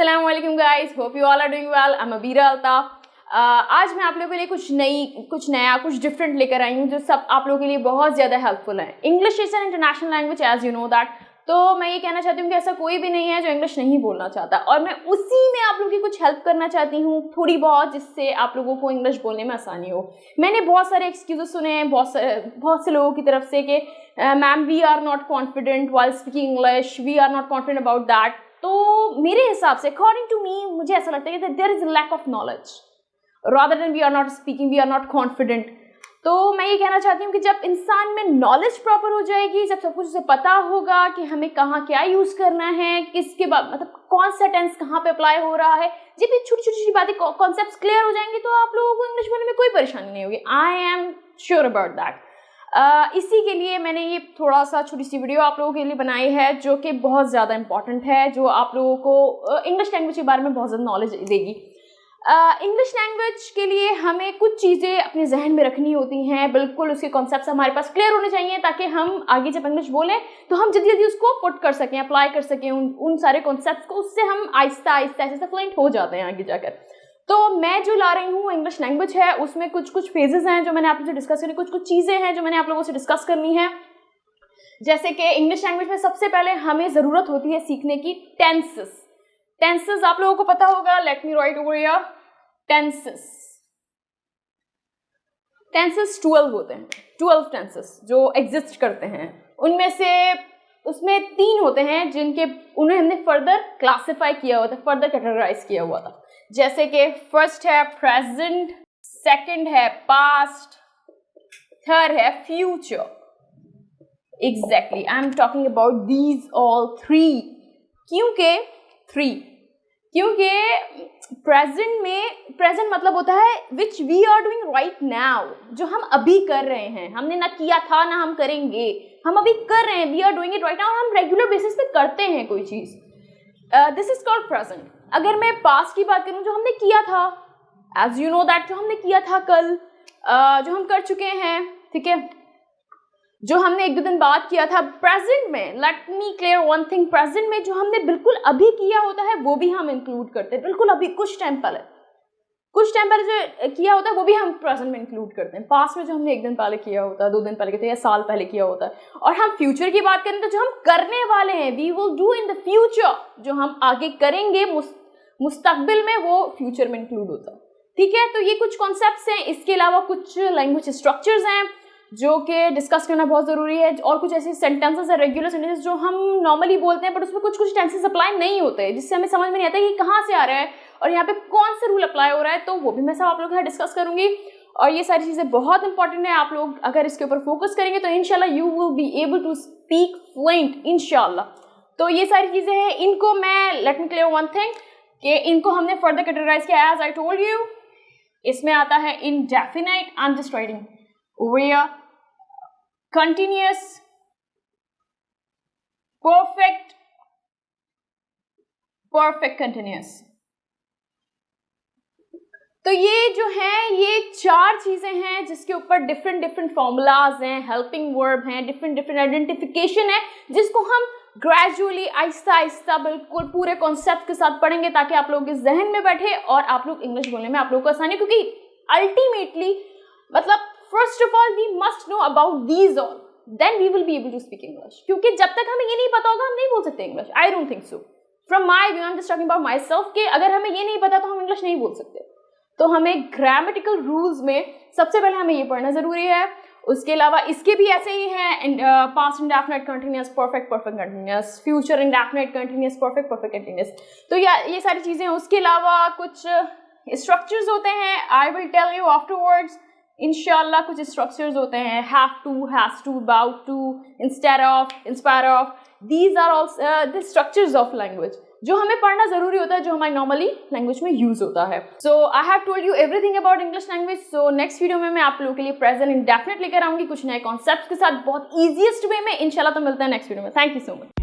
अस्सलाम वालेकुम guys, hope you all are doing well. I am Abira Altaf. आज मैं आप लोगों के लिए कुछ नया कुछ डिफरेंट लेकर आई हूँ जो सब आप लोगों के लिए बहुत ज़्यादा हेल्पफुल है। English is an international language as you know that. तो मैं ये कहना चाहती हूँ कि ऐसा कोई भी नहीं है जो इंग्लिश नहीं बोलना चाहता, और मैं उसी में आप लोगों की कुछ हेल्प करना चाहती हूँ थोड़ी बहुत, जिससे आप लोगों को इंग्लिश बोलने में आसानी हो। मैंने बहुत सारे एक्सक्यूजेस सुने हैं बहुत से लोगों की तरफ से कि ma'am we are not confident while speaking English, we are not confident about that. तो मेरे हिसाब से अकॉर्डिंग टू मी मुझे ऐसा लगता है कि there is lack of knowledge rather than we are not speaking, we are not confident. तो मैं ये कहना चाहती हूँ कि जब इंसान में नॉलेज प्रॉपर हो जाएगी, जब सब कुछ उसे पता होगा कि हमें कहाँ क्या यूज़ करना है, किसके बाद मतलब कौन सा टेंस कहाँ पे अप्लाई हो रहा है, जब ये छोटी छोटी बातें कॉन्सेप्ट्स क्लियर हो जाएंगे तो आप लोगों को इंग्लिश बोलने में कोई परेशानी नहीं होगी। I am sure about that. इसी के लिए मैंने ये थोड़ा सा छोटी सी वीडियो आप लोगों के लिए बनाई है जो कि बहुत ज़्यादा इंपॉर्टेंट है, जो आप लोगों को इंग्लिश लैंग्वेज के बारे में बहुत ज़्यादा नॉलेज देगी। इंग्लिश लैंग्वेज के लिए हमें कुछ चीज़ें अपने जहन में रखनी होती हैं, बिल्कुल उसके कॉन्सेप्ट्स हमारे पास क्लियर होने चाहिए ताकि हम आगे जब इंग्लिश बोलें तो हम जल्दी जल्दी उसको पुट कर सकें, अप्लाई कर सकें उन सारे कॉन्सेप्ट्स को। उससे हम आहिस्ता आहिस्ता ऐसे फ्लुएंट हो जाते हैं आगे जाकर। तो मैं जो ला रही हूँ इंग्लिश लैंग्वेज है, उसमें कुछ फेजेस हैं जो मैंने आप लोगों से डिस्कस करनी, कुछ चीज़ें हैं जो मैंने आप लोगों से डिस्कस करनी है। जैसे कि इंग्लिश लैंग्वेज में सबसे पहले हमें ज़रूरत होती है सीखने की टेंसेस। टेंसेस आप लोगों को पता होगा, let me right over here. Tenses 12 होते हैं, 12 टेंसेस जो एग्जिस्ट करते हैं। उसमें 3 होते हैं जिनके उन्हें हमने फर्दर क्लासिफाई किया हुआ था, फर्दर कैटेगराइज किया हुआ था। जैसे कि फर्स्ट है प्रेजेंट, सेकंड है पास्ट, थर्ड है future. Exactly I am talking about these all 3। क्योंकि प्रेजेंट मतलब होता है which we are doing right now, जो हम अभी कर रहे हैं। हमने ना किया था ना हम करेंगे, हम अभी कर रहे हैं, we are doing it right now. हम रेगुलर बेसिस पे करते हैं कोई चीज़, दिस इज कॉल्ड प्रेजेंट। अगर मैं पास्ट की बात करूं, जो हमने किया था, एज यू नो दैट, जो हमने किया था कल, जो हम कर चुके हैं, ठीक है, जो हमने 1-2 दिन बाद किया था। प्रेजेंट में late me clear one thing, present में जो हमने बिल्कुल अभी किया होता है वो भी हम इंक्लूड करते हैं, बिल्कुल अभी कुछ टाइम पहले जो किया होता है वो भी हम प्रेजेंट में इंक्लूड करते हैं। पास्ट में जो हमने 1 दिन पहले किया होता है, 2 दिन पहले किया या साल पहले किया होता है। और हम फ्यूचर की बात करें तो जो हम करने वाले हैं, we will do in the future, जो हम आगे करेंगे मुस्तकबिल में, वो फ्यूचर में इंक्लूड होता है। ठीक है, तो ये कुछ कॉन्सेप्ट्स हैं। इसके अलावा कुछ लैंग्वेज स्ट्रक्चर्स हैं जो कि डिस्कस करना बहुत ज़रूरी है, और कुछ ऐसे सेंटेंसेस है, रेगुलर सेंटेंसेस जो हम नॉर्मली बोलते हैं, बट उसमें कुछ टेंसेस अप्लाई नहीं होते, जिससे हमें समझ में नहीं आता कि कहाँ से आ रहा है और यहाँ पे कौन सा रूल अप्लाई हो रहा है। तो वो भी मैं सब आप लोगों के साथ डिस्कस करूँगी, और ये सारी चीज़ें बहुत इंपॉर्टेंट है। आप लोग अगर इसके ऊपर फोकस करेंगे तो इंशाल्लाह you will be able to speak fluent इंशाल्लाह। तो ये सारी चीज़ें हैं, इनको मैं let me clear one thing कि इनको हमने फर्दर कैटेगराइज किया एज आई टोल्ड यू। इसमें आता है indefinite, I am just writing where, continuous, perfect continuous. तो ये जो है, ये 4 चीजें हैं जिसके ऊपर डिफरेंट फॉर्मूलाज हैं, हेल्पिंग वर्ब हैं, डिफरेंट आइडेंटिफिकेशन है, जिसको हम ग्रेजुअली आहिस्ता आहिस्ता बिल्कुल पूरे कॉन्सेप्ट के साथ पढ़ेंगे ताकि आप लोगों के जहन में बैठे और आप लोग इंग्लिश बोलने में आप लोगों को आसानी। क्योंकि अल्टीमेटली मतलब first of all we must know about these all, then we will be able to speak English. क्योंकि जब तक हमें ये नहीं पता होगा हम नहीं बोल सकते English. I don't think so, from my view, I am just talking about my self, कि अगर हमें ये नहीं पता तो हम इंग्लिश नहीं बोल सकते। तो हमें ग्रामेटिकल रूल्स में सबसे पहले हमें ये पढ़ना जरूरी है। उसके अलावा इसके भी ऐसे ही हैं, past indefinite continuous, perfect continuous, future indefinite continuous, perfect continuous. तो ये सारी चीज़ें। उसके अलावा कुछ स्ट्रक्चर्स होते हैं, I will tell you afterwards इंशाल्लाह। कुछ स्ट्रक्चर्स होते हैं, have to, has to, about to, instead of, inspire of, these are all the structures of language जो हमें पढ़ना जरूरी होता है, जो हमारी नॉर्मली लैंग्वेज में यूज होता है। So I have told you everything about English language. So next video में मैं आप लोगों के लिए प्रेजेंट इंडेफिनिट लेकर आऊंगी कुछ नए कॉन्सेप्ट्स के साथ, बहुत ईजीएस्ट वे में इंशाल्लाह। तो मिलते हैं नेक्स्ट वीडियो में। Thank you so much.